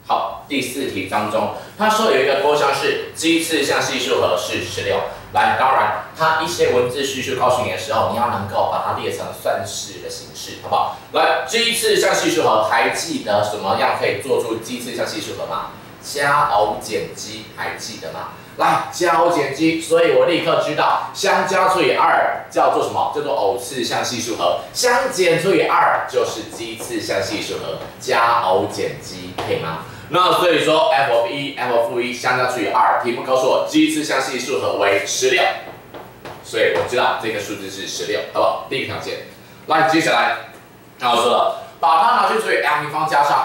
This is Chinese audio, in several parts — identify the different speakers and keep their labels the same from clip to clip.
Speaker 1: 好，第4题当中，他说有一个多项式奇次项系数和是16。来，当然，他一些文字叙述告诉你的时候，你要能够把它列成算式的形式，好不好？来，奇次项系数和，还记得什么样可以做出奇次项系数和吗？加偶减积，还记得吗？来，加偶减积，所以我立刻知道，相加除以2叫做什么？叫做偶次项系数和，相减除以2就是奇次项系数和，加偶减积，可以吗？那所以说 f of 1 f of 1相加除以2，题目告诉我奇次项系数和为16，所以我知道这个数字是16，好不好？第一个条件。来，接下来，那我说了，把它拿去除以 m 平方加上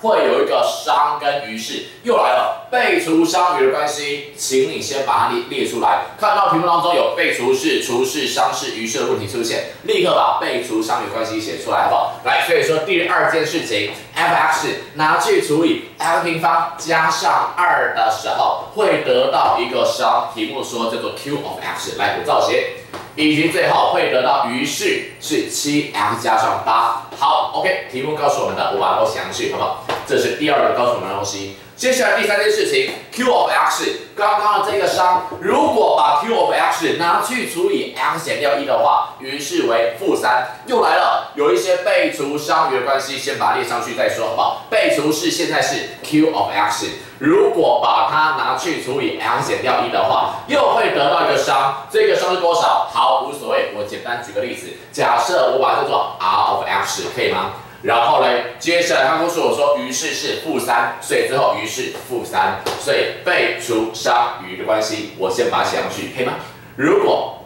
Speaker 1: 2，会有一个商跟于是，又来了被除商与的关系，请你先把它列出来。看到题目当中有被除式、除式、商式、于是的问题出现，立刻把被除商与关系写出来，好不好？来，所以说第2件事情 f(x) 拿去除以 m 平方加上2的时候，会得到一个商，题目说叫做 q of x。来，我照写。以及最后会得到于是 7x 加上8。好 ，OK， 题目告诉我们的，我把它都写上去，好不好？这是第2个告诉我们的东西。接下来第3件事情 ，q of x， 刚刚的这个商，如果把 q of x 拿去除以 x 减掉1的话，于是为-3。又来了，有一些被除商与的关系，先把它列上去再说，好不好？被除式现在是 q of x， 如果把它拿去除以 x 减掉1的话，又会得到一个商，这个商是多少？好，无所谓，我简单举个例子，假设我把它叫做 r of x， 可以吗？然后嘞，接下来他告诉我说，于是是-3，所以最后于是-3，所以被除商与的关系，我先把它写上去，可以吗？如果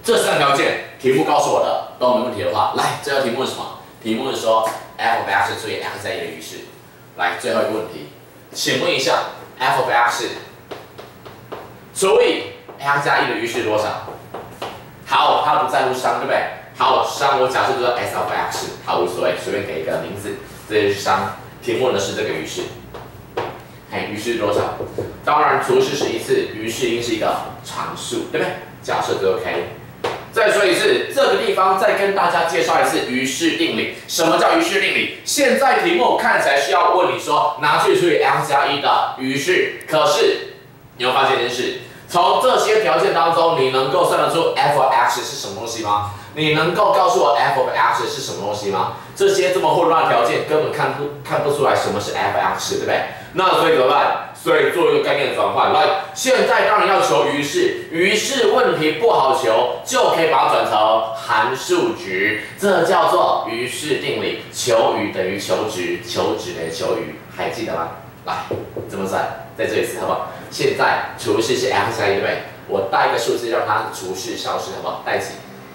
Speaker 1: 这3条件题目告诉我的都没问题的话，来，这道题目是什么？题目是说 f of x 除以 x 加1的于是。来，最后一个问题，请问一下 f of x 除以 x 加1的于是多少？好，他不在乎商，对不对？好，商我假设就是 s of x， 好，无所谓，随便给一个名字，这就是商。题目呢是这个于是，于是多少？当然除式是1次，于是一定是一个常数，对不对？假设就 OK。再说一次，这个地方再跟大家介绍一次于是定理。什么叫于是定理？现在题目看起来是要问你说拿去除以 x 加1的于是，可是你会发现一件事，从这些条件当中，你能够算得出 f of x 是什么东西吗？你能够告诉我 f of x 是什么东西吗？这些这么混乱的条件根本看不出来什么是 f of x， 对不对？那所以怎么办？所以做一个概念转换。来，现在当然要求于是，于是问题不好求，就可以把它转成函数值，这叫做于是定理。求余等于求值，求值等于求余，还记得吗？来，怎么算？再做一次，好不好？现在除式是 x 加1，对不对？我带一个数字让它除式消失，好不好？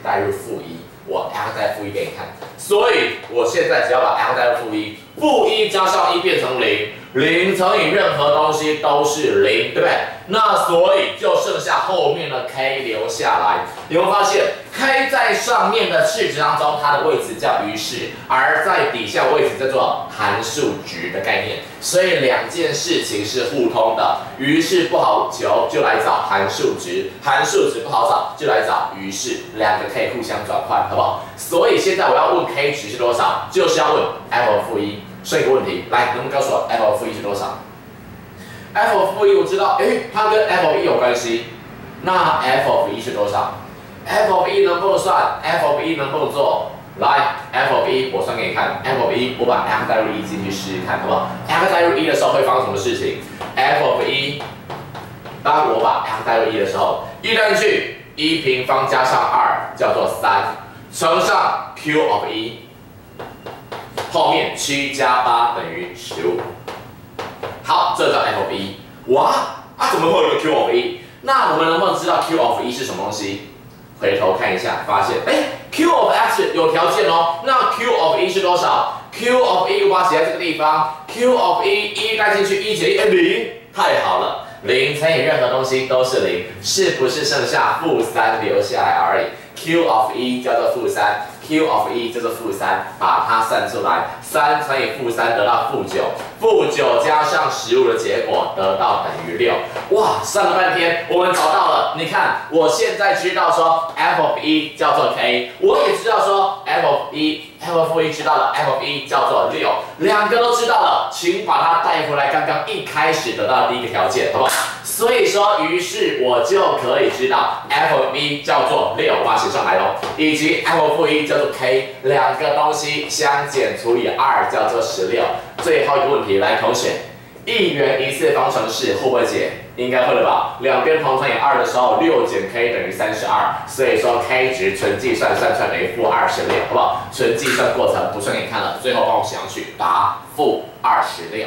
Speaker 1: 带入-1，我 x 带-1给你看。所以我现在只要把 x 带入-1，负1加上1变成0。0乘以任何东西都是0，对不对？那所以就剩下后面的 k 留下来。你会发现 k 在上面的式值当中，它的位置叫于是，而在底下位置叫做函数值的概念。所以2件事情是互通的。于是不好求，就来找函数值；函数值不好找，就来找于是。2个可以互相转换，好不好？所以现在我要问 k 值是多少，就是要问 f of 1。剩一个问题，来，能不能告诉我 f of 1是多少 ？f of 1我知道，它跟 f of 1有关系。那 f of 1是多少 ？f of 1能不能算 ？f of 1能不能做？来 ，f of 1我算给你看 ，f of 1我把 x 带入1进去试试看，好不好 ？x 带入1的时候会发生什么事情 ？f of 1，当我把 x 带入1的时候，1带进去，1平方加上2叫做3，乘上 q of 1。后面7加8等于15。好，这叫 f of 1。哇，怎么会有个 q of 1？那我们能不能知道 q of 1是什么东西？回头看一下，发现q of x 有条件哦。那 q of 1是多少 ？q of 1我把它写在这个地方。q of 1带进去1减1，0，太好了。0乘以任何东西都是0，是不是剩下-3留下来而已 ？q of 1叫做-3。q of 1叫做-3，把它算出来，3乘以-3得到-9，-9加上15的结果得到等于6。哇，算了半天，我们找到了。你看，我现在知道说 f of 1叫做 k， 我也知道说 f of 1，f of 1知道了 ，f of 1叫做6，两个都知道了，请把它带回来刚刚一开始得到的第一个条件，好不好？所以说，于是我就可以知道 f of 1叫做6，我把它写上来咯，以及 f of 1叫做 k， 两个东西相减除以2叫做16。最后一个问题，来同学。1元1次方程式会不会解？应该会了吧？两边同乘以2的时候，6减 k 等于32，所以说 k 值纯计算算出来等于-26，好不好？纯计算过程不算给你看了，最后帮我写上去，答-26。